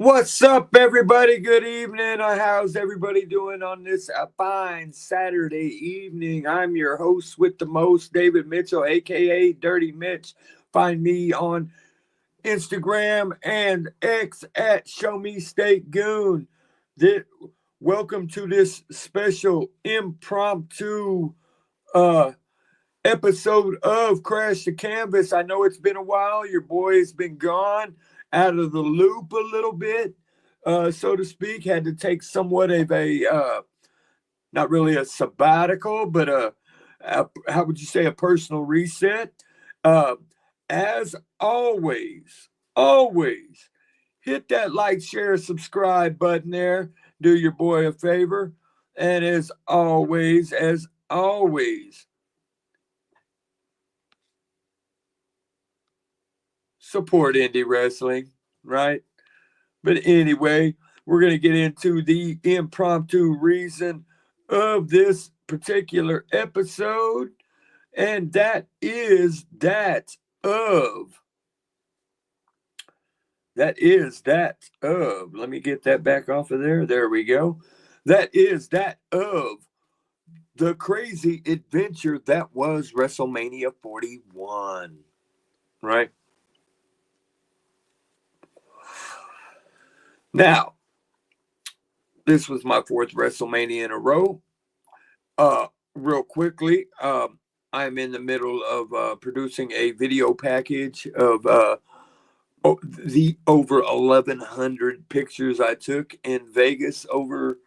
What's up, everybody? Good evening. How's everybody doing on this fine Saturday evening? I'm your host with the most, David Mitchell, aka Dirty Mitch. Find me on Instagram and X at Show Me State Goon. Welcome to this special impromptu uh episode of Crash the Canvas. I know it's been a while. Your boy has been gone out of the loop a little bit, so to speak. Had to take somewhat of a, not really a sabbatical, but how would you say, a personal reset. Uh, as always, hit that like, share, subscribe button there. Do your boy a favor. And as always, support indie wrestling, right? But anyway, we're going to get into the impromptu reason of this particular episode, and that is that of, let me get that back off of there. There we go. That is that of the crazy adventure that was WrestleMania 41, right? Now, this was my fourth WrestleMania in a row. Real quickly, I'm in the middle of producing a video package of the over 1,100 pictures I took in Vegas over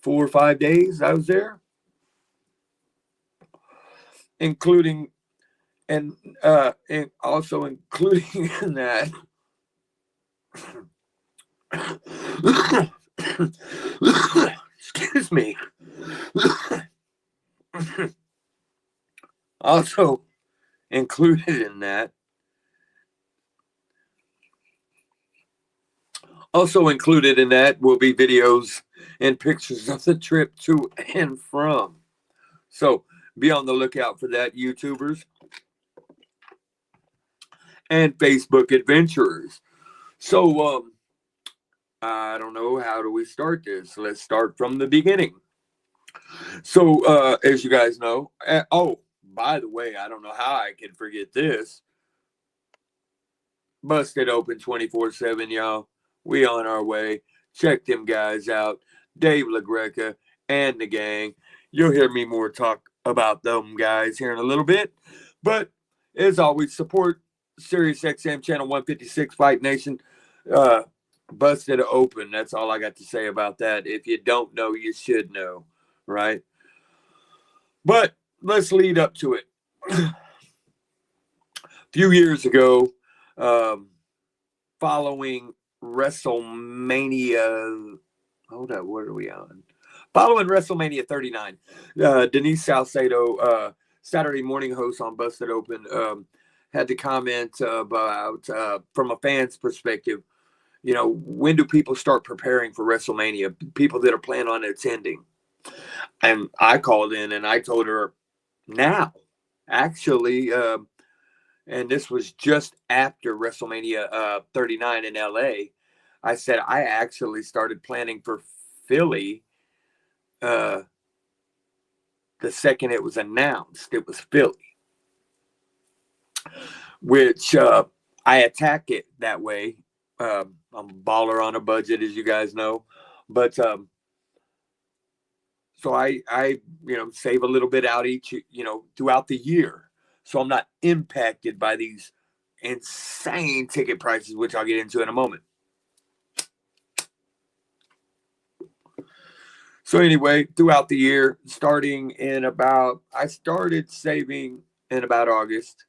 4 or 5 days I was there, including and also including in that. Excuse me. Also included in that will be videos and pictures of the trip to and from. So be on the lookout for that, YouTubers and Facebook adventurers. So I don't know, how do we start this? Let's start from the beginning. So as you guys know, by the way, I don't know how I can forget this. Busted Open 24/7, y'all. We on our way. Check them guys out. Dave LaGreca and the gang. You'll hear me more talk about them guys here in a little bit. But as always, support SiriusXM Channel 156 Fight Nation. Busted Open. That's all I got to say about that. If you don't know, you should know, right? But let's lead up to it. A few years ago, following WrestleMania, hold up, what are we on? Following WrestleMania 39, Denise Salcedo, Saturday morning host on Busted Open, had to comment about, from a fan's perspective, when do people start preparing for WrestleMania? People that are planning on attending. And I called in and I told her now, actually, and this was just after WrestleMania 39 in LA. I said I actually started planning for Philly the second it was announced. It was Philly, which I attack it that way. I'm a baller on a budget, as you guys know, but so I save a little bit out each throughout the year, so I'm not impacted by these insane ticket prices, which I'll get into in a moment. So anyway, throughout the year, I started saving in about August,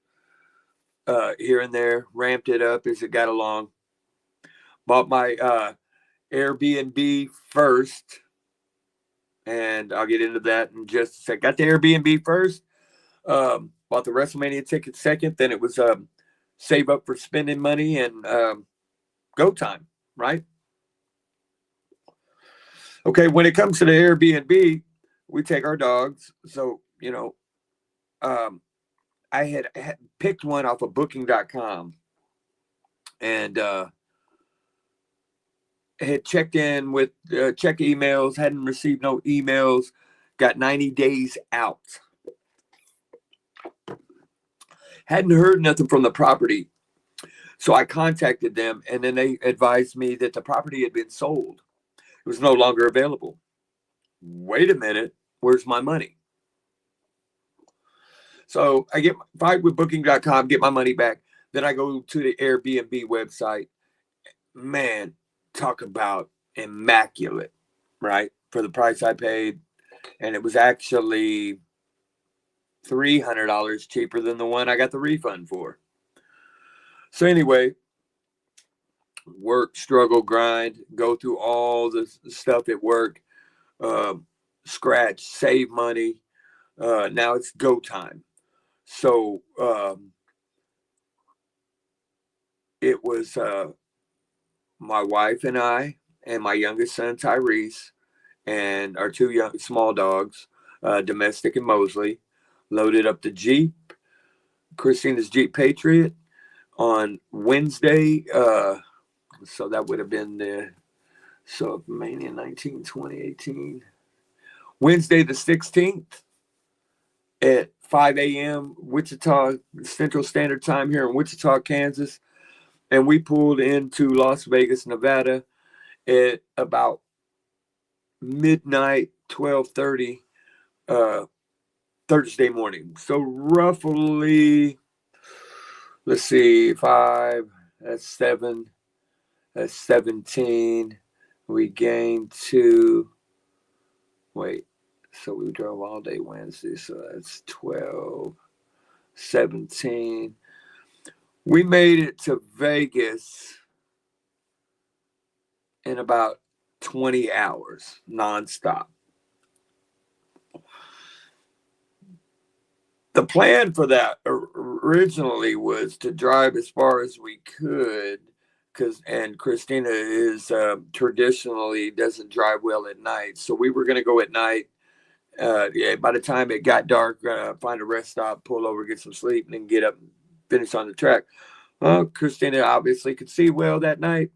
here and there, ramped it up as it got along. Bought my Airbnb first, and I'll get into that in just a sec. Got the Airbnb first, bought the WrestleMania ticket second, then it was save up for spending money and go time, right? Okay, when it comes to the Airbnb, we take our dogs. So, I had picked one off of booking.com, and had checked in with check emails, hadn't received no emails, got 90 days out. Hadn't heard nothing from the property. So I contacted them, and then they advised me that the property had been sold. It was no longer available. Wait a minute, where's my money? So I get fight with booking.com, get my money back. Then I go to the Airbnb website. Man, talk about immaculate, right? For the price I paid. And it was actually $300 cheaper than the one I got the refund for. So anyway, work, struggle, grind, go through all the stuff at work, scratch, save money. Now it's go time. So it was my wife and I and my youngest son, Tyrese, and our two young small dogs, Domestic and Mosley, loaded up the Jeep, Christina's Jeep Patriot, on Wednesday. So that would have been Mania 19, 2018. Wednesday the 16th at 5 a.m. Wichita Central Standard Time here in Wichita, Kansas. And we pulled into Las Vegas, Nevada at about midnight, 12:30 Thursday morning. So roughly, let's see, 5, that's 7, that's 17. We gained 2. Wait, so we drove all day Wednesday, so that's 12, 17. We made it to Vegas in about 20 hours nonstop. The plan for that originally was to drive as far as we could, and Christina is traditionally doesn't drive well at night, so we were going to go at night. By the time it got dark, find a rest stop, pull over, get some sleep, and then get up and finish on the track. Christina obviously could see well that night,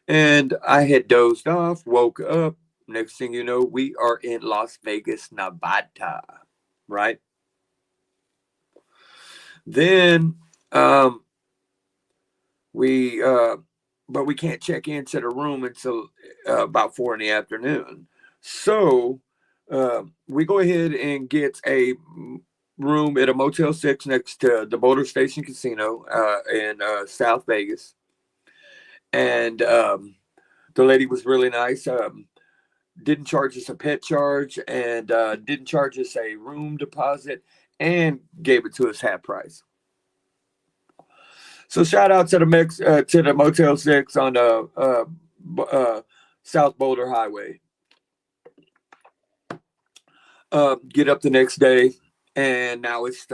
and I had dozed off, woke up. Next thing you know, we are in Las Vegas, Nevada, right? Then but we can't check into the room until about 4 in the afternoon. So we go ahead and get a room at a Motel 6 next to the Boulder Station Casino in South Vegas. And the lady was really nice. Didn't charge us a pet charge, and didn't charge us a room deposit, and gave it to us half price. So shout out to the Motel 6 on the South Boulder Highway. Get up the next day, and now it's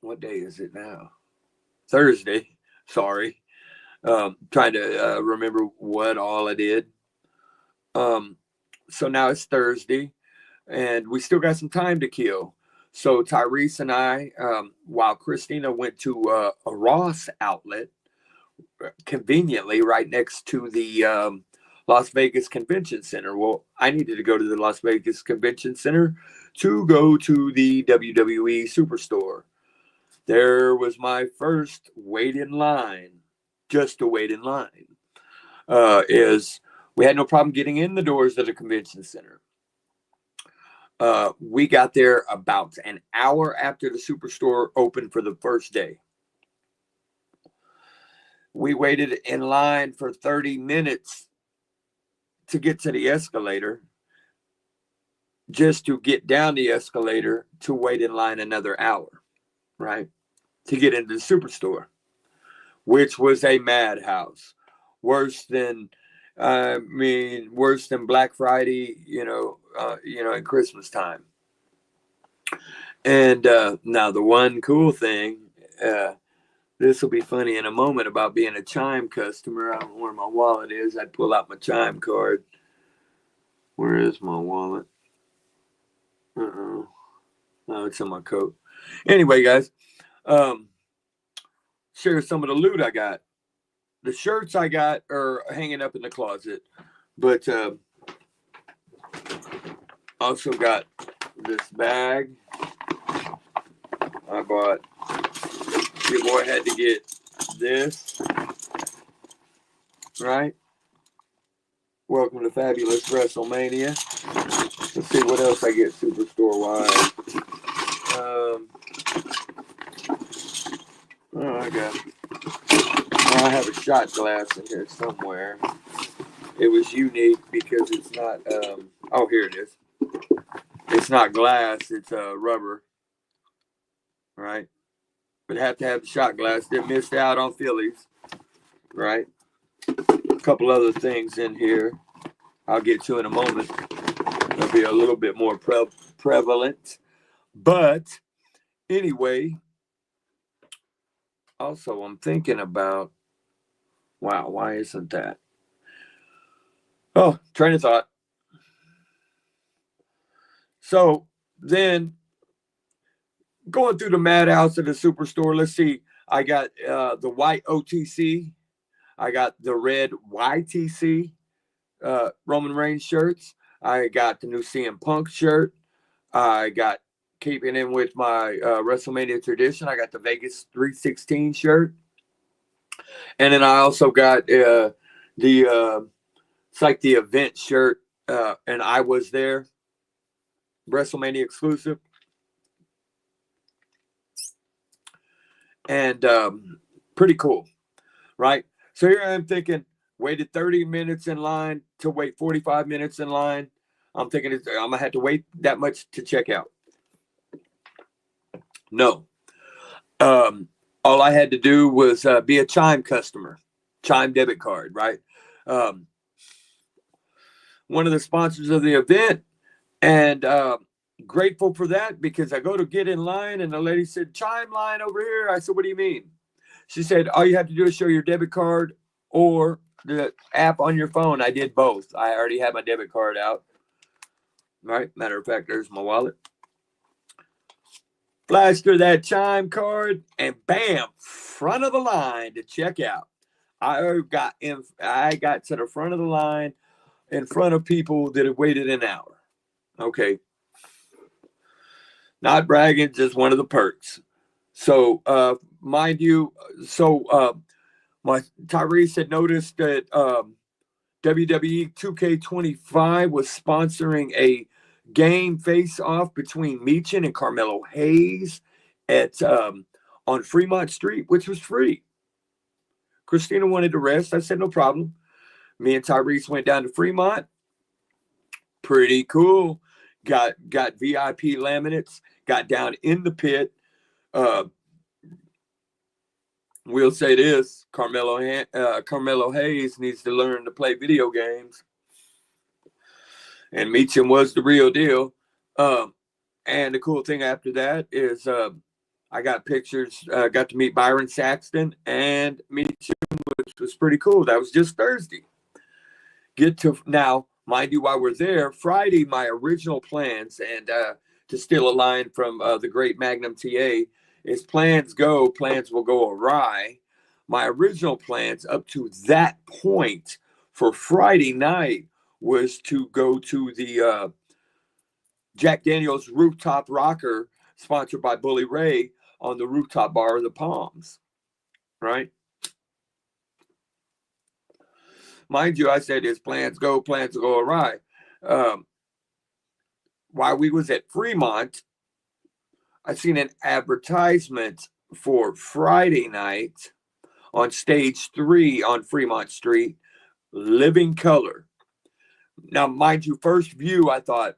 what day is it now? Thursday. Sorry. Trying to remember what all I did. So now it's Thursday, and we still got some time to kill. So Tyrese and I, while Christina went to a Ross outlet, conveniently right next to the Las Vegas Convention Center. Well, I needed to go to the Las Vegas Convention Center to go to the WWE Superstore. There was my first wait in line, just to wait in line. Is we had no problem getting in the doors of the convention center. We got there about an hour after the Superstore opened for the first day. We waited in line for 30 minutes to get to the escalator, just to get down the escalator to wait in line another hour, right? To get into the Superstore, which was a madhouse. Worse than Black Friday, in Christmas time. And now the one cool thing, this will be funny in a moment about being a Chime customer. I don't know where my wallet is. I'd pull out my Chime card. Where is my wallet? Oh, it's in my coat. Anyway, guys, share some of the loot I got. the shirts I got are hanging up in the closet, but also got this bag I bought. Your boy had to get this, right? Welcome to Fabulous WrestleMania. Let's see what else I get Superstore wise. I have a shot glass in here somewhere. It was unique because it's not. Oh, here it is. It's not glass. It's rubber. Right. But have to have the shot glass. They missed out on Phillies. Right. A couple other things in here I'll get to in a moment. They'll be a little bit more prevalent. But anyway, also I'm thinking about, wow, why isn't that? Oh, train of thought. So then going through the madhouse at the Superstore, let's see. I got the white OTC. I got the red YTC Roman Reigns shirts. I got the new CM Punk shirt. I got, keeping in with my WrestleMania tradition, I got the Vegas 316 shirt. And then I also got it's like the event shirt, and I was there, WrestleMania exclusive. And pretty cool, right? So here I am thinking, waited 30 minutes in line to wait 45 minutes in line. I'm thinking I'm going to have to wait that much to check out. No. All I had to do was be a Chime customer, Chime debit card, right? One of the sponsors of the event, and grateful for that, because I go to get in line and the lady said, Chime line over here. I said, what do you mean? She said, all you have to do is show your debit card or the app on your phone. I did both. I already had my debit card out. Right. Matter of fact, there's my wallet. Flashed her that Chime card and bam, front of the line to check out. I got to the front of the line in front of people that had waited an hour. Okay. Not bragging, just one of the perks. So, mind you, my Tyrese had noticed that WWE 2K25 was sponsoring a game face-off between Meechin and Carmelo Hayes at on Fremont Street, which was free. Christina wanted to rest. I said, no problem. Me and Tyrese went down to Fremont. Pretty cool. Got VIP laminates. Got down in the pit. We'll say this: Carmelo Hayes needs to learn to play video games, and Meechin was the real deal. And the cool thing after that is I got pictures. Got to meet Byron Saxton and Meechin, which was pretty cool. That was just Thursday. Get to now, mind you, while we're there, Friday, my original plans, and to steal a line from the great Magnum TA, is plans will go awry. My original plans up to that point for Friday night was to go to the Jack Daniels Rooftop Rocker, sponsored by Bully Ray, on the rooftop bar of the Palms, right? Mind you, I said his plans will go awry. While we was at Fremont, I seen an advertisement for Friday night on stage 3 on Fremont Street, Living Color. Now, mind you, first view, I thought,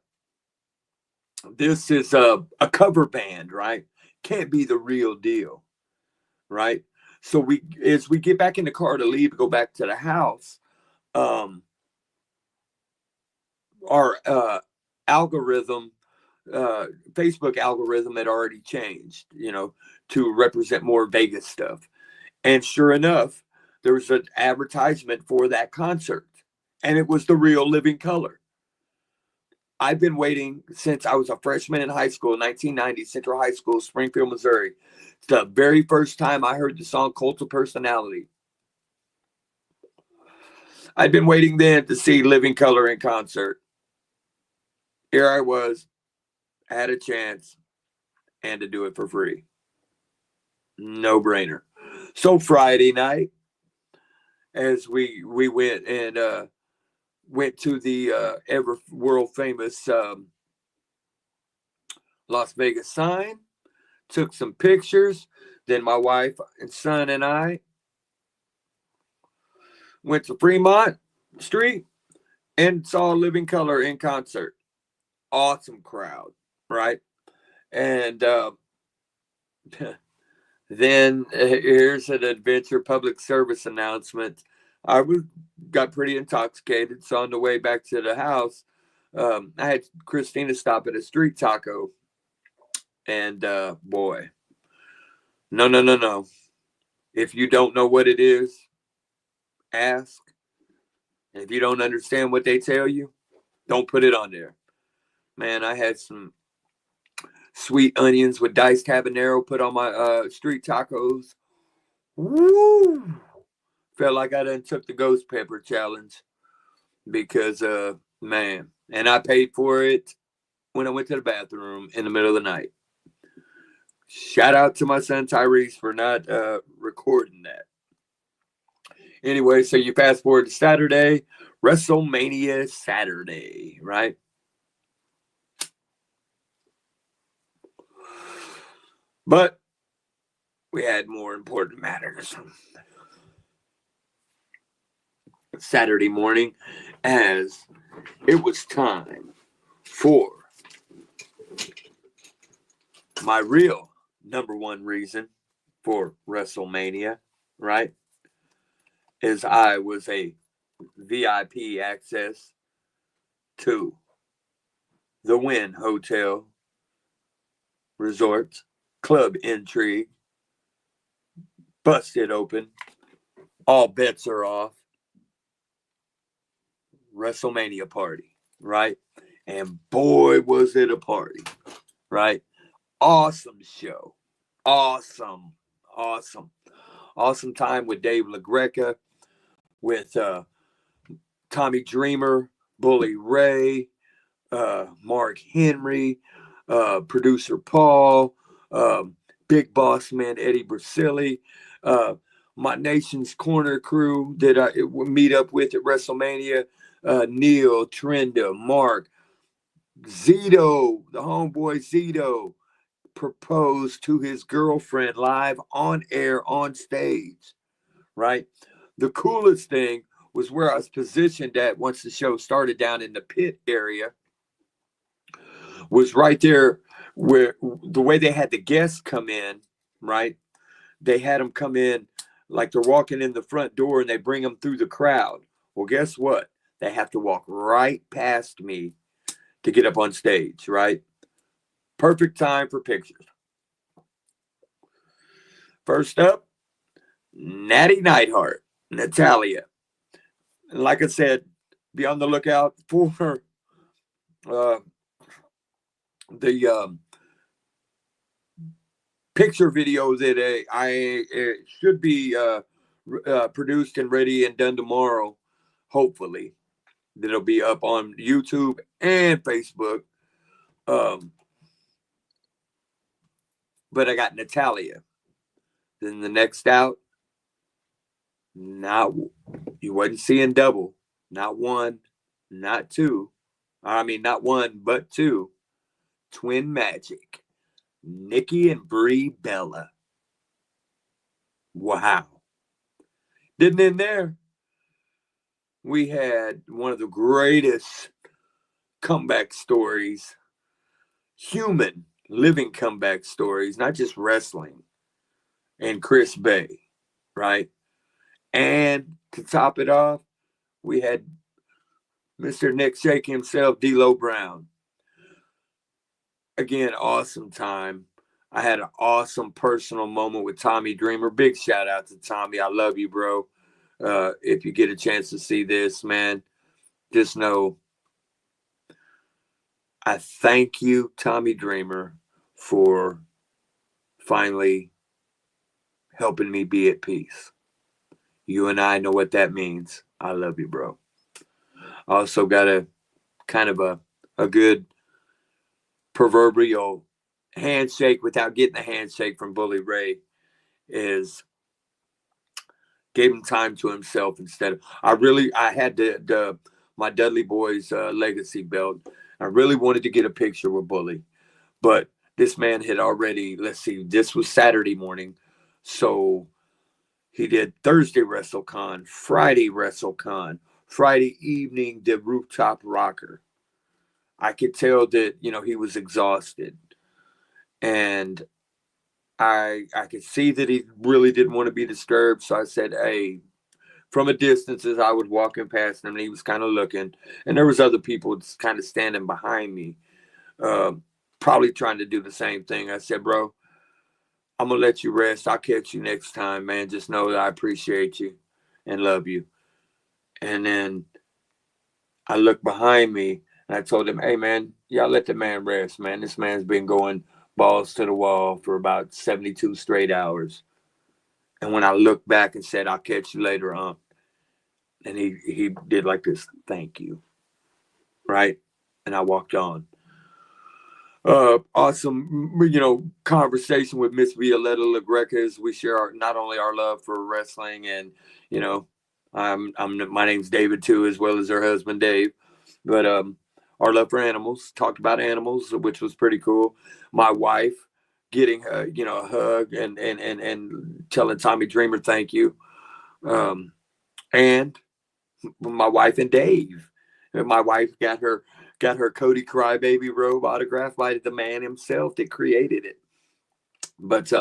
this is a cover band, right? Can't be the real deal, right? So as we get back in the car to leave, go back to the house, our algorithm, Facebook algorithm had already changed, to represent more Vegas stuff. And sure enough, there was an advertisement for that concert, and it was the real Living Color. I've been waiting since I was a freshman in high school, 1990, Central High School, Springfield, Missouri. It's the very first time I heard the song Cult of Personality. I'd been waiting then to see Living Color in concert. Here I was, I had a chance, and to do it for free. No brainer. So Friday night, as we went and went to the ever world famous Las Vegas sign, took some pictures. Then my wife and son and I went to Fremont Street and saw Living Color in concert. Awesome crowd, right? And then here's an adventure public service announcement. Got pretty intoxicated, so on the way back to the house, I had Christina stop at a street taco, and boy, no. If you don't know what it is, ask. If you don't understand what they tell you, don't put it on there. Man, I had some sweet onions with diced habanero put on my street tacos. Woo! Felt like I done took the ghost pepper challenge because, man, and I paid for it when I went to the bathroom in the middle of the night. Shout out to my son Tyrese for not recording that. Anyway, so you fast forward to Saturday, WrestleMania Saturday, right? But we had more important matters. Saturday morning, as it was time for my real number one reason for WrestleMania, right? Is I was a VIP access to the Wynn Hotel Resort Club Intrigue. Busted open. All bets are off. WrestleMania party, right? And boy, was it a party, right? Awesome show. Awesome time with Dave LaGreca, with Tommy Dreamer, Bully Ray, Mark Henry, producer Paul, Big Boss Man Eddie Brasili, my Nation's Corner crew that I would meet up with at WrestleMania, Neil, Trenda, Mark, Zito, the homeboy Zito, proposed to his girlfriend live on air on stage, right? The coolest thing was where I was positioned at once the show started down in the pit area, was right there where the way they had the guests come in, right? They had them come in like they're walking in the front door and they bring them through the crowd. Well, guess what? They have to walk right past me to get up on stage, right? Perfect time for pictures. First up, Natty Neidhart, Natalya. And like I said, be on the lookout for the picture video that I should be produced and ready and done tomorrow, hopefully. That'll be up on YouTube and Facebook. But I got Natalya. Then the next out, you wasn't seeing double. Not one, not two. I mean, not one, but two. Twin Magic. Nikki and Brie Bella. Wow. Didn't end there. We had one of the greatest comeback stories, human living comeback stories, not just wrestling, and Chris Bay, right? And to top it off, we had Mr. Nick Shake himself, D'Lo Brown. Again, awesome time. I had an awesome personal moment with Tommy Dreamer. Big shout out to Tommy. I love you, bro. If you get a chance to see this, man, just know I thank you, Tommy Dreamer, for finally helping me be at peace. You and I know what that means. I love you, bro. I also got a kind of a good proverbial handshake without getting a handshake from Bully Ray is gave him time to himself instead of I had the my Dudley Boys legacy belt. I really wanted to get a picture with Bully, but this man had already, let's see, this was Saturday morning, so he did Thursday WrestleCon, Friday WrestleCon, Friday evening the Rooftop Rocker. I could tell that he was exhausted, and I could see that he really didn't want to be disturbed. So I said, "Hey," from a distance as I was walking past him, and he was kind of looking, and there was other people kind of standing behind me, probably trying to do the same thing. I said, "Bro, I'm gonna let you rest. I'll catch you next time, man. Just know that I appreciate you and love you." And then I looked behind me and I told him, "Hey, man, y'all let the man rest, man. This man's been going balls to the wall for about 72 straight hours." And when I looked back and said, "I'll catch you later," and he did like this, "Thank you," right? And I walked on. Awesome, conversation with Miss Violetta LaGreca as we share not only our love for wrestling and, my name's David too, as well as her husband Dave, but our love for animals. Talked about animals, which was pretty cool. My wife getting a hug and telling Tommy Dreamer thank you, and my wife and Dave. My wife got her Cody Crybaby robe autographed by the man himself that created it. But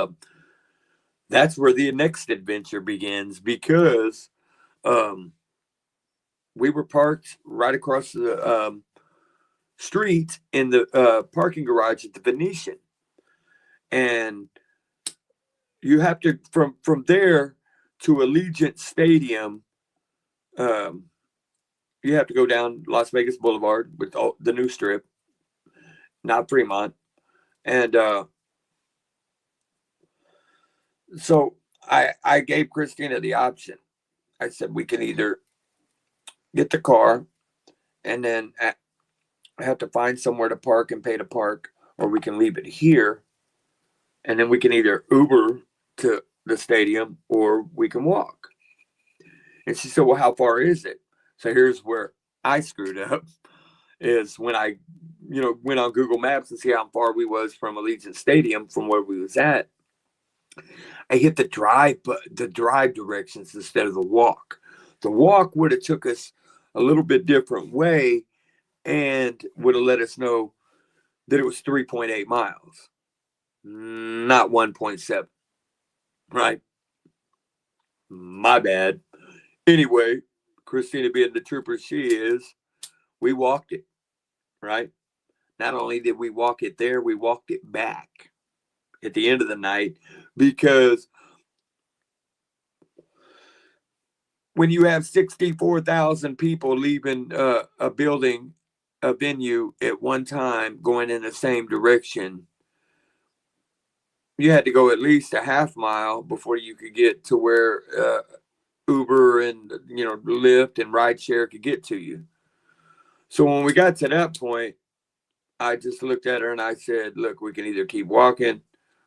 that's where the next adventure begins, because we were parked right across the street in the parking garage at the Venetian, and you have to from there to Allegiant Stadium. You have to go down Las Vegas Boulevard with the new strip, not Fremont. And so I gave Christina the option. I said, we can either get the car and then have to find somewhere to park and pay to park, or we can leave it here and then we can either Uber to the stadium or we can walk. And she said, well, how far is it? So here's where I screwed up, is when I, went on Google Maps and see how far we was from Allegiant Stadium from where we was at. I hit the drive directions instead of the walk. The walk would have took us a little bit different way and would have let us know that it was 3.8 miles, not 1.7. Right? My bad. Anyway, Christina, being the trooper she is, we walked it, right? Not only did we walk it there, we walked it back at the end of the night, because when you have 64,000 people leaving a building, a venue at one time going in the same direction, you had to go at least a half mile before you could get to where Uber and Lyft and rideshare could get to you. So when we got to that point, I just looked at her and I said, look, we can either keep walking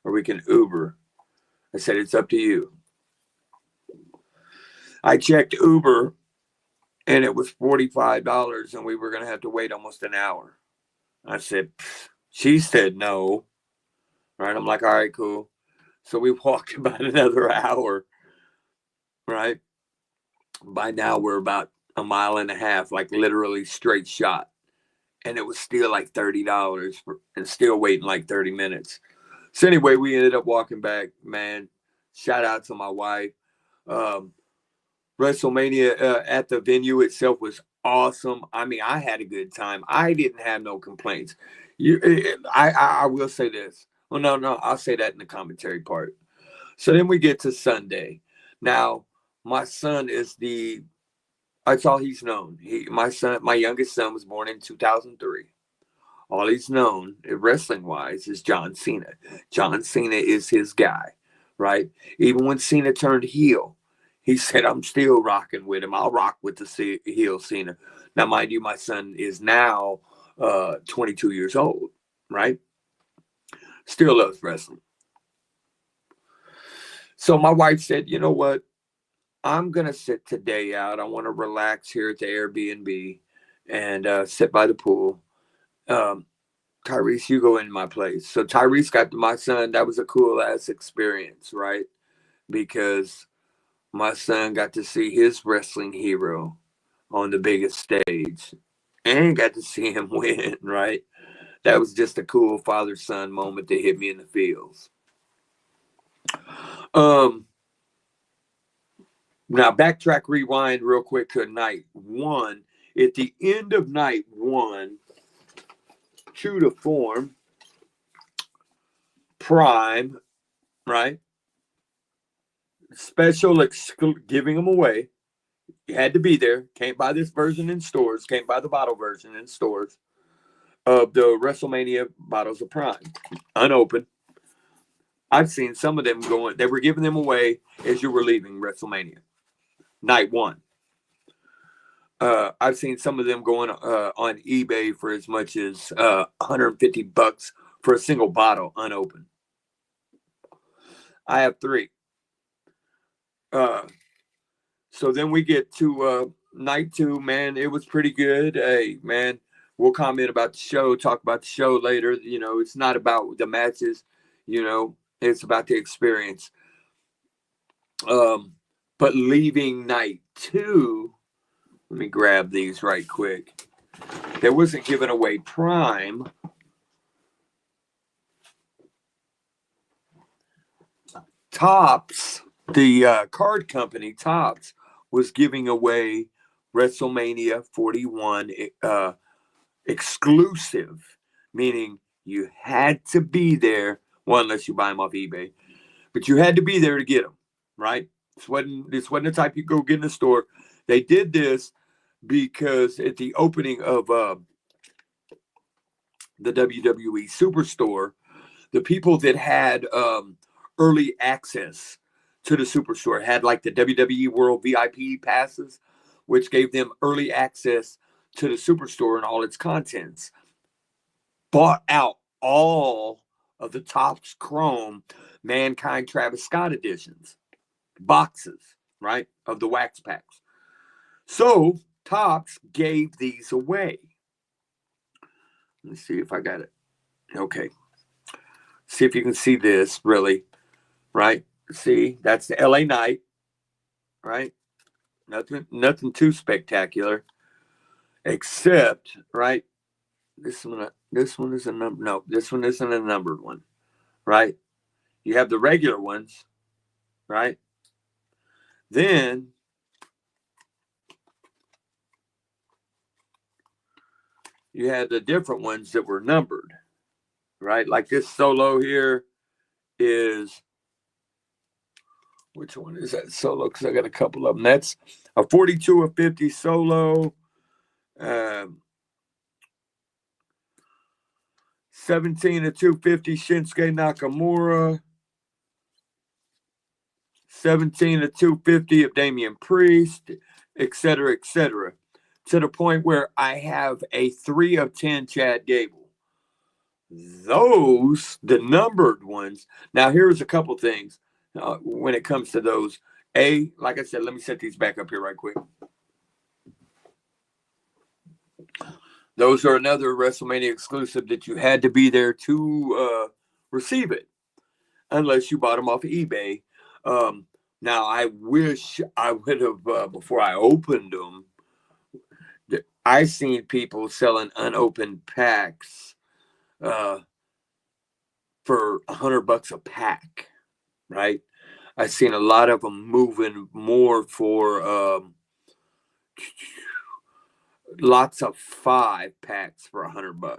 or we can Uber. I said, it's up to you. I checked Uber and it was $45 and we were going to have to wait almost an hour. I said, she said no. Right. I'm like, all right, cool. So we walked about another hour. Right. By now we're about a mile and a half, like literally straight shot. And it was still like $30 and still waiting like 30 minutes. So anyway, we ended up walking back, man. Shout out to my wife. WrestleMania at the venue itself was awesome. I mean, I had a good time. I didn't have no complaints. I will say this. Well, no, I'll say that in the commentary part. So then we get to Sunday. Now, my son is that's all he's known. My youngest son was born in 2003. All he's known, wrestling wise, is John Cena. John Cena is his guy, right? Even when Cena turned heel, He said, I'm still rocking with him. I'll rock with the heel Cena. Now, mind you, my son is now 22 years old, right? Still loves wrestling. So my wife said, you know what? I'm going to sit today out. I want to relax here at the Airbnb and sit by the pool. Tyrese, you go in my place. So Tyrese got to my son. That was a cool ass experience, right? Because my son got to see his wrestling hero on the biggest stage and got to see him win, right? That was just a cool father-son moment that hit me in the feels. Now backtrack, rewind real quick to night one. At the end of night one, true to form, Prime, right? Special giving them away. You had to be there. Can't buy this version in stores. Can't buy the bottle version in stores of the WrestleMania bottles of Prime, unopened. I've seen some of them going. They were giving them away as you were leaving WrestleMania, night one. I've seen some of them going on eBay for as much as $150 for a single bottle, unopened. I have 3. So then we get to night 2, man. It was pretty good. Hey, man, we'll comment about the show, talk about the show later. You know, it's not about the matches, you know, it's about the experience. But leaving night 2, let me grab these right quick. There wasn't giving away Prime. Topps, the card company, Topps, was giving away WrestleMania 41 exclusive, meaning you had to be there, well, unless you buy them off eBay, but you had to be there to get them, right? This wasn't the type you go get in the store. They did this because at the opening of the WWE Superstore, the people that had early access to the Superstore had like the WWE World VIP passes, which gave them early access to the Superstore and all its contents. Bought out all of the Topps Chrome Mankind Travis Scott editions, boxes, right, of the wax packs. So Topps gave these away. Let me see if I got it. Okay. See if you can see this, really, right? See, that's the LA Knight, right? Nothing too spectacular, except, right? This one is a number. No, this one isn't a numbered one, right? You have the regular ones, right? Then you had the different ones that were numbered, right? Like this Solo here is, which one is that Solo? Because I got a couple of them. That's a 42 of 50 Solo. 17 of 250 Shinsuke Nakamura. 17 of 250 of Damian Priest, etc., etc. To the point where I have a 3 of 10 Chad Gable. Those, the numbered ones. Now, here's a couple things when it comes to those. Like I said, let me set these back up here right quick. Those are another WrestleMania exclusive that you had to be there to receive it, unless you bought them off of eBay. Now, I wish I would have, before I opened them, I seen people selling unopened packs for $100 a pack, right? I seen a lot of them moving more for lots of 5 packs for $100,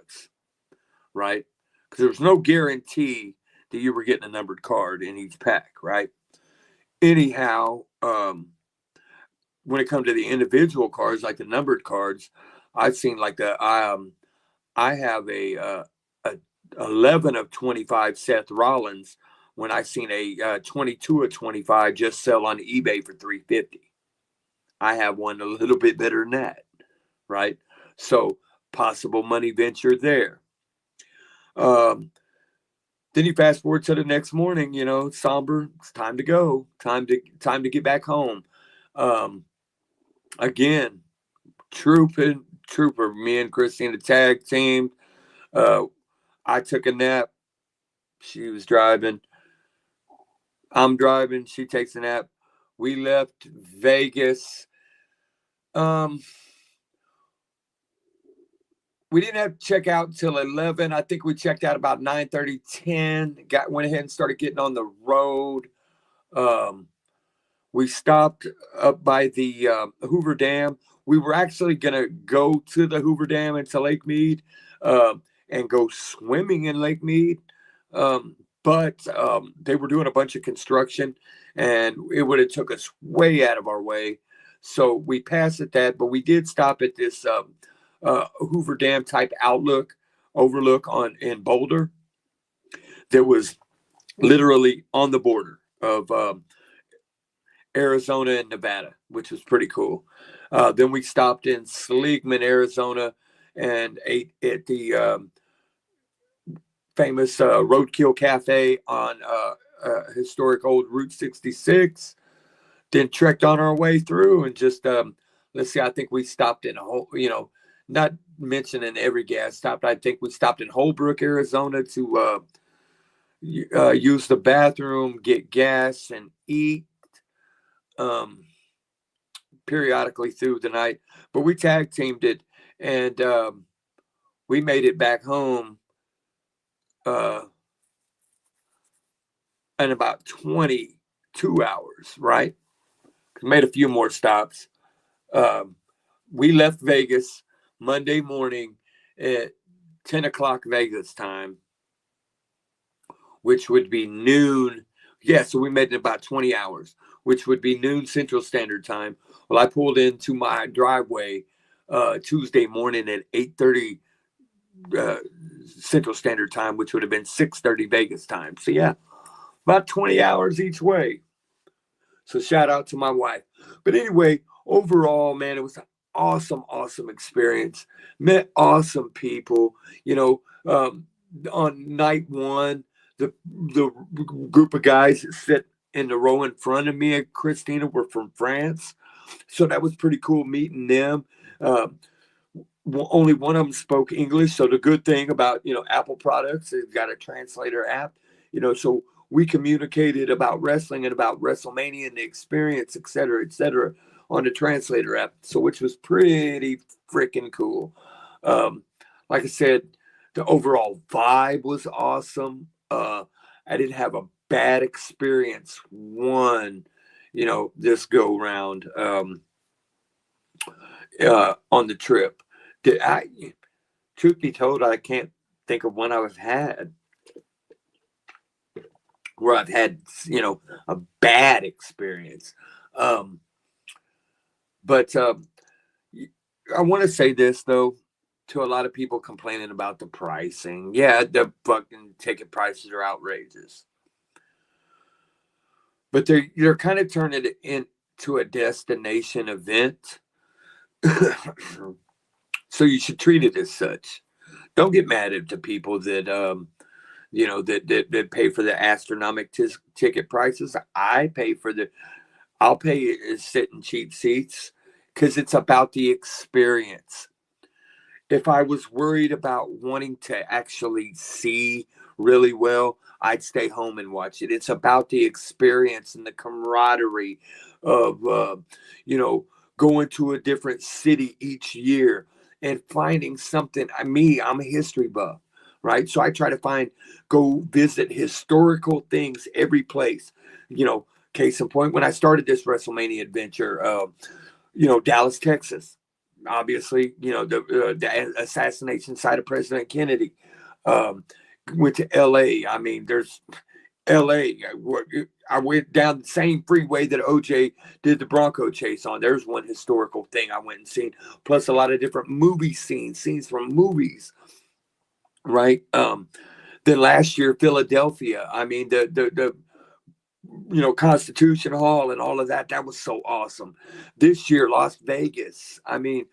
right? Because there was no guarantee that you were getting a numbered card in each pack, right? Anyhow, when it comes to the individual cards, like the numbered cards, I've seen like I have a 11 of 25 Seth Rollins when I seen a 22 or 25 just sell on eBay for $350. I have one a little bit better than that, right? So possible money venture there. Then you fast forward to the next morning, somber. It's time to go. Time to get back home. Again, trooper. Me and Christina tag teamed. I took a nap. She was driving. I'm driving. She takes a nap. We left Vegas. We didn't have to check out until 11. I think we checked out about 9:30, 10. Went ahead and started getting on the road. We stopped up by the Hoover Dam. We were actually going to go to the Hoover Dam into Lake Mead and go swimming in Lake Mead. But they were doing a bunch of construction, and it would have took us way out of our way. So we passed at that, but we did stop at this Hoover Dam type overlook in Boulder that was literally on the border of Arizona and Nevada, which was pretty cool. Then we stopped in Seligman, Arizona, and ate at the famous Roadkill Cafe on historic old Route 66. Then trekked on our way through and just let's see. I think we stopped in not mentioning every gas stop. I think we stopped in Holbrook, Arizona to use the bathroom, get gas, and eat periodically through the night. But we tag teamed it, and we made it back home in about 22 hours, right? Made a few more stops. We left Vegas Monday morning at 10 o'clock Vegas time, which would be noon. Yeah, so we made it about 20 hours, which would be noon Central Standard Time. Well, I pulled into my driveway Tuesday morning at 8:30 Central Standard Time, which would have been 6:30 Vegas time. So yeah, about 20 hours each way. So shout out to my wife. But anyway, overall, man, it was an awesome experience. Met awesome people. On night one, the group of guys that sit in the row in front of me and Christina were from France. So that was pretty cool meeting them. Only one of them spoke English. So the good thing about, Apple products, they've got a translator app, so we communicated about wrestling and about WrestleMania and the experience, et cetera, on the translator app. So, which was pretty freaking cool. Like I said, the overall vibe was awesome. I didn't have a bad experience this go round on the trip. Truth be told, I can't think of one I've had where I've had, a bad experience. But I want to say this, though, to a lot of people complaining about the pricing. Yeah, the fucking ticket prices are outrageous. But they're kind of turning it into a destination event. So you should treat it as such. Don't get mad at the people that that pay for the astronomical ticket prices. I'll pay sitting cheap seats because it's about the experience. If I was worried about wanting to actually see really well, I'd stay home and watch it. It's about the experience and the camaraderie of, going to a different city each year and finding something. I'm a history buff, right? So I try to go visit historical things every place. Case in point, when I started this WrestleMania adventure, Dallas, Texas, obviously, the assassination site of President Kennedy. Went to LA. I mean, there's LA. I went down the same freeway that OJ did the Bronco chase on. There's one historical thing I went and seen, plus a lot of different movie scenes from movies, right? Then last year, Philadelphia. I mean, the Constitution Hall and all of that. That was so awesome. This year, Las Vegas. I mean,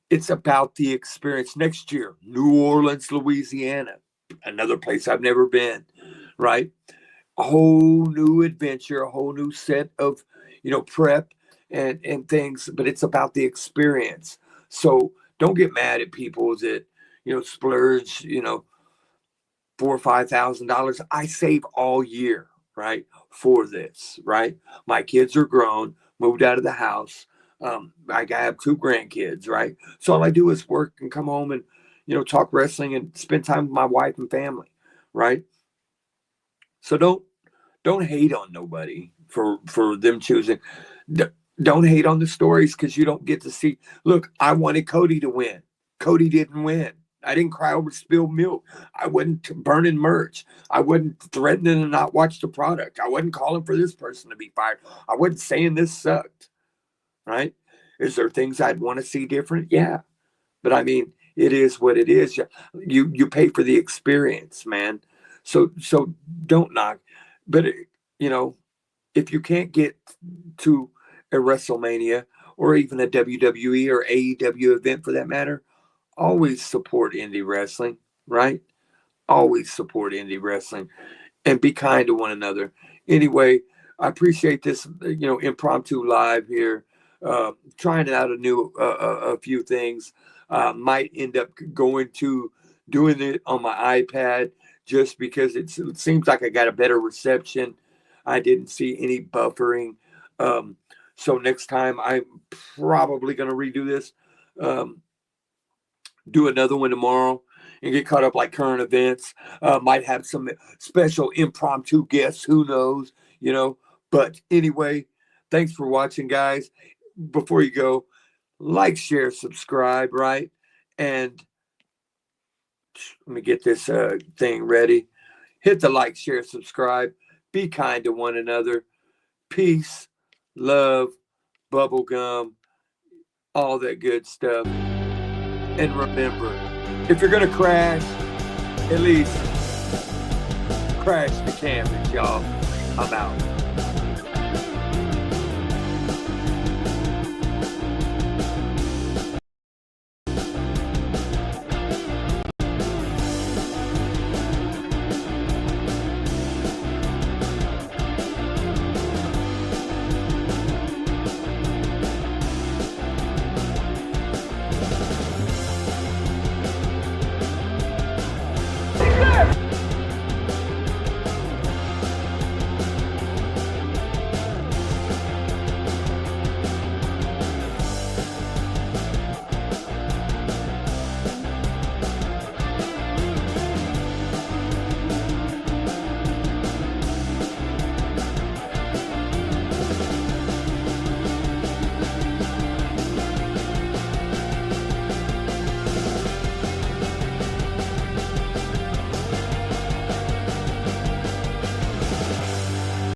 it's about the experience. Next year, New Orleans, Louisiana, another place I've never been, right? A whole new adventure, a whole new set of, prep and things, but it's about the experience. So don't get mad at people that, splurge, $4,000 or $5,000. I save all year, right, for this, right? My kids are grown, moved out of the house. I have 2 grandkids, right? So all I do is work and come home and, talk wrestling and spend time with my wife and family, right? So don't hate on nobody for them choosing. Don't hate on the stories because you don't get to see. Look, I wanted Cody to win. Cody didn't win. I didn't cry over spilled milk. I wasn't burning merch. I wasn't threatening to not watch the product. I wasn't calling for this person to be fired. I wasn't saying this sucked. Right? Is there things I'd want to see different? Yeah. But I mean, it is what it is. You pay for the experience, man. So don't knock. But if you can't get to a WrestleMania or even a WWE or AEW event for that matter, always support indie wrestling, right? Always support indie wrestling and be kind to one another. Anyway, I appreciate this, impromptu live here. Trying out a few things. Might end up going to doing it on my iPad just because it seems like I got a better reception. I didn't see any buffering. So next time I'm probably going to redo this. Do another one tomorrow and get caught up like current events. Might have some special impromptu guests. Who knows, But anyway, thanks for watching, guys. Before you go, like, share, subscribe, right? And let me get this thing ready. Hit the like, share, subscribe. Be kind to one another. Peace, love, bubblegum, all that good stuff. And remember, if you're going to crash, at least crash the canvas, y'all. I'm out.